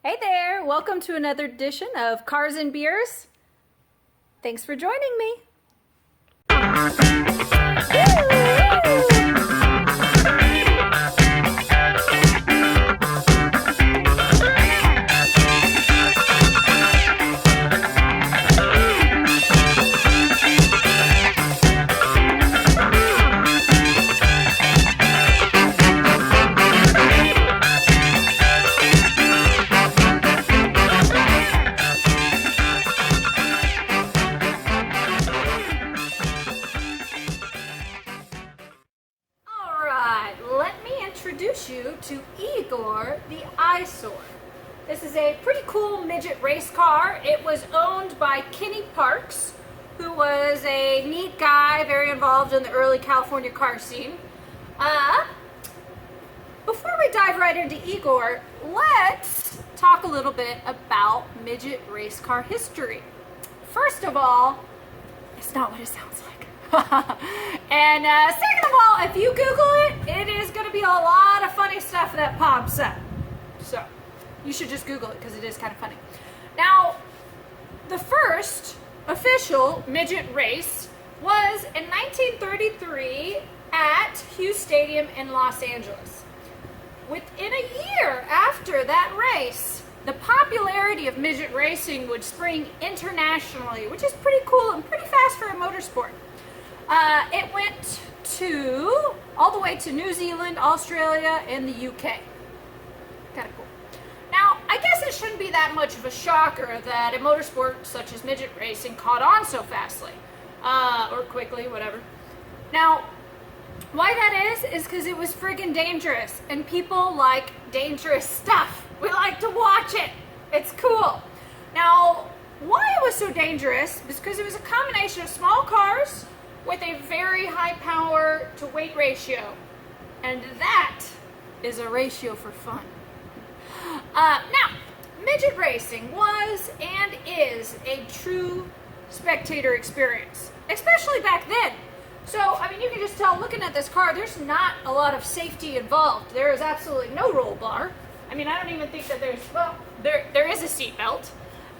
Hey there, welcome to another edition of Cars and Beers. Thanks for joining me. Introduce you to Eegor the Eyesore. This is a pretty cool midget race car. It was owned by Wally Parks, who was a neat guy, very involved in the early California car scene. Before we dive right into Igor, let's talk a little bit about midget race car history. First of all, it's not what it sounds like. And second of all, if you Google it, it is going to be a lot of funny stuff that pops up. So you should just Google it because it is kind of funny. Now, the first official midget race was in 1933 at Hughes Stadium in Los Angeles. Within a year after that race, the popularity of midget racing would spring internationally, which is pretty cool and pretty fast for a motorsport. It went all the way to New Zealand, Australia, and the UK. Kind of cool. Now, I guess it shouldn't be that much of a shocker that a motorsport such as midget racing caught on so fastly, or quickly, whatever. Now, why that is because it was friggin' dangerous, and people like dangerous stuff. We like to watch it. It's cool. Now, why it was so dangerous is because it was a combination of small cars with a very high power to weight ratio, and that is a ratio for fun. Now, midget racing was and is a true spectator experience, especially back then. So, I mean, you can just tell looking at this car, there's not a lot of safety involved. There is absolutely no roll bar. I mean, I don't even think that there is a seat belt.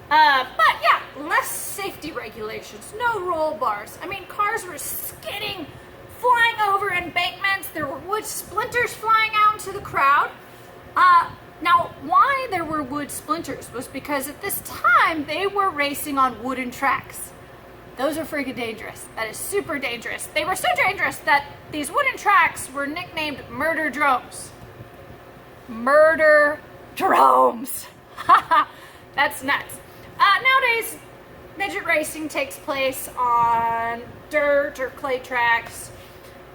But yeah, less safety regulations, no roll bars. I mean, cars were skidding, flying over embankments. There were wood splinters flying out into the crowd. Now, why there were wood splinters was because at this time, they were racing on wooden tracks. Those are freaking dangerous. That is super dangerous. They were so dangerous that these wooden tracks were nicknamed murder dromes. Murder dromes. That's nuts. Nowadays, midget racing takes place on dirt or clay tracks,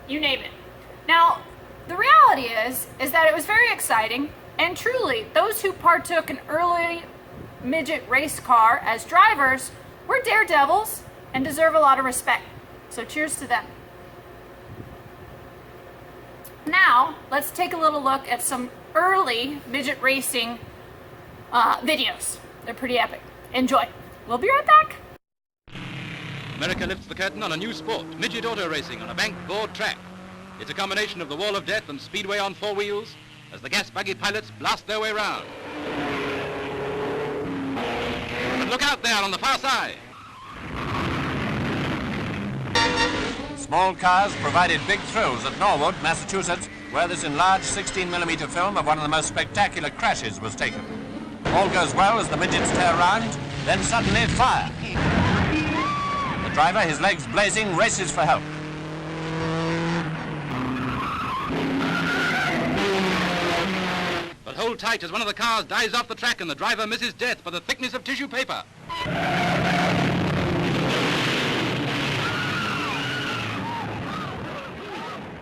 you name it. Now, the reality is that it was very exciting, and truly, those who partook in early midget race car as drivers were daredevils and deserve a lot of respect. So cheers to them. Now, let's take a little look at some early midget racing videos. They're pretty epic. Enjoy. We'll be right back. America lifts the curtain on a new sport, midget auto racing on a banked board track. It's a combination of the wall of death and speedway on four wheels as the gas buggy pilots blast their way round. But look out there on the far side. Small cars provided big thrills at Norwood, Massachusetts, where this enlarged 16mm film of one of the most spectacular crashes was taken. All goes well as the midgets tear round, then suddenly fire. The driver, his legs blazing, races for help. But hold tight as one of the cars dives off the track and the driver misses death by the thickness of tissue paper.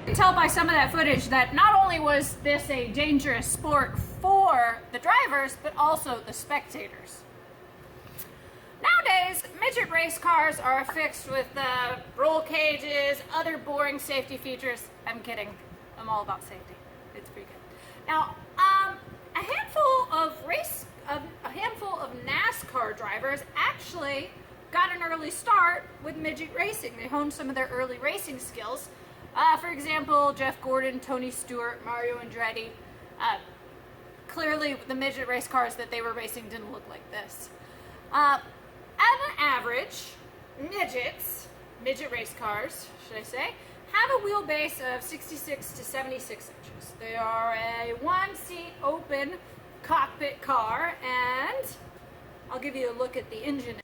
You can tell by some of that footage that not only was this a dangerous sport for the drivers, but also the spectators. Nowadays, midget race cars are affixed with roll cages, other boring safety features. I'm kidding. I'm all about safety. It's pretty good. Now, a handful of NASCAR drivers actually got an early start with midget racing. They honed some of their early racing skills. For example, Jeff Gordon, Tony Stewart, Mario Andretti. clearly the midget race cars that they were racing didn't look like this. At an average, midget race cars, should I say, have a wheelbase of 66 to 76 inches. They are a one-seat open cockpit car, and I'll give you a look at the engine.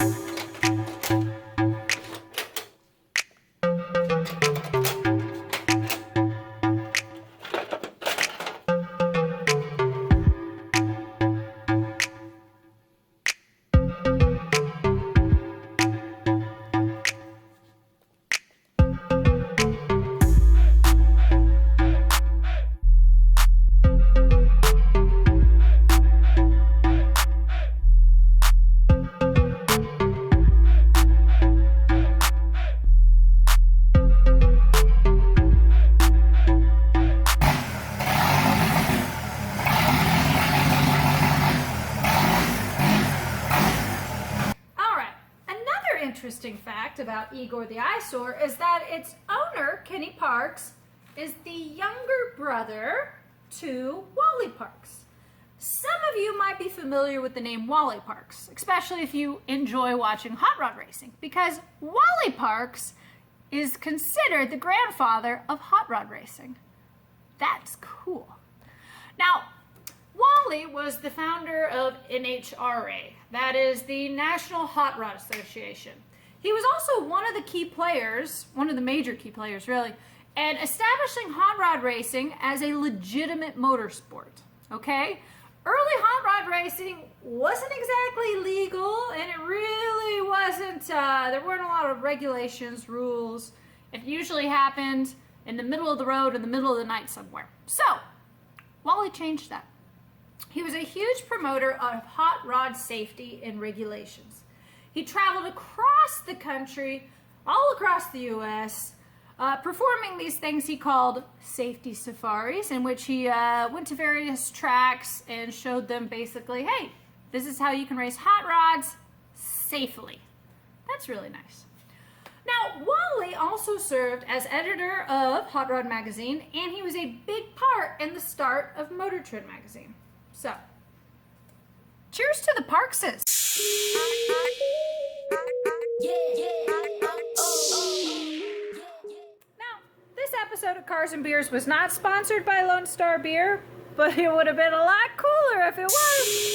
Interesting fact about Eegor the Eyesore is that its owner, Kenny Parks, is the younger brother to Wally Parks. Some of you might be familiar with the name Wally Parks, especially if you enjoy watching hot rod racing, because Wally Parks is considered the grandfather of hot rod racing. That's cool. Now, Wally was the founder of NHRA, that is the National Hot Rod Association. He was also one of the key players, one of the major key players really, in establishing hot rod racing as a legitimate motorsport, okay? Early hot rod racing wasn't exactly legal, and it really wasn't, there weren't a lot of regulations, rules. It usually happened in the middle of the road, in the middle of the night somewhere. So, Wally changed that. He was a huge promoter of hot rod safety and regulations. He traveled across the country, all across the U.S., performing these things he called safety safaris, in which he went to various tracks and showed them basically, hey, this is how you can race hot rods safely. That's really nice. Now, Wally also served as editor of Hot Rod Magazine, and he was a big part in the start of Motor Trend Magazine. So, cheers to the Parkses. Now, this episode of Cars and Beers was not sponsored by Lone Star Beer, but it would have been a lot cooler if it was.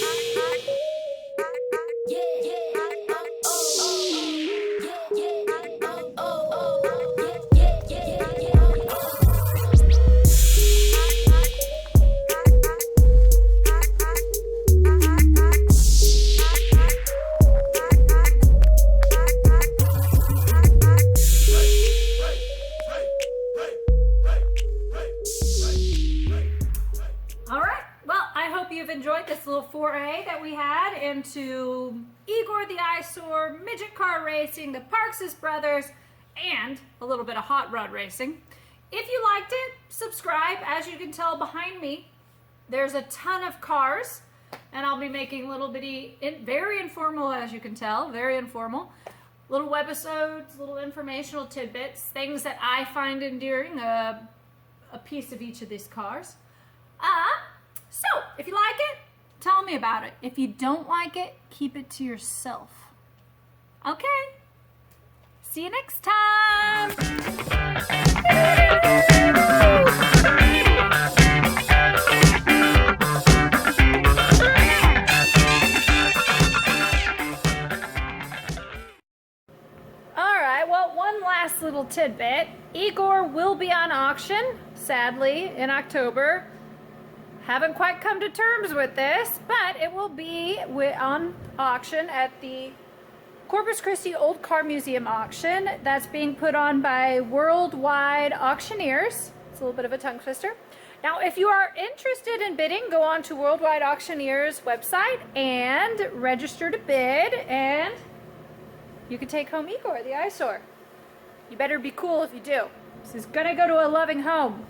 Enjoyed this little foray that we had into Eegor the Eyesore, midget car racing, the Parks' brothers, and a little bit of hot rod racing. If you liked it, subscribe. As you can tell behind me, there's a ton of cars, and I'll be making little bitty, very informal, as you can tell, very informal, little webisodes, little informational tidbits, things that I find endearing, a piece of each of these cars. So, if you like it, tell me about it. If you don't like it, keep it to yourself. Okay. See you next time. All right, well, one last little tidbit. Igor will be on auction, sadly, in October. Haven't quite come to terms with this, but it will be on auction at the Corpus Christi Old Car Museum auction that's being put on by Worldwide Auctioneers. It's a little bit of a tongue twister. Now, if you are interested in bidding, go on to Worldwide Auctioneers website and register to bid, and you can take home Igor the Eyesore. You better be cool if you do. This is gonna go to a loving home.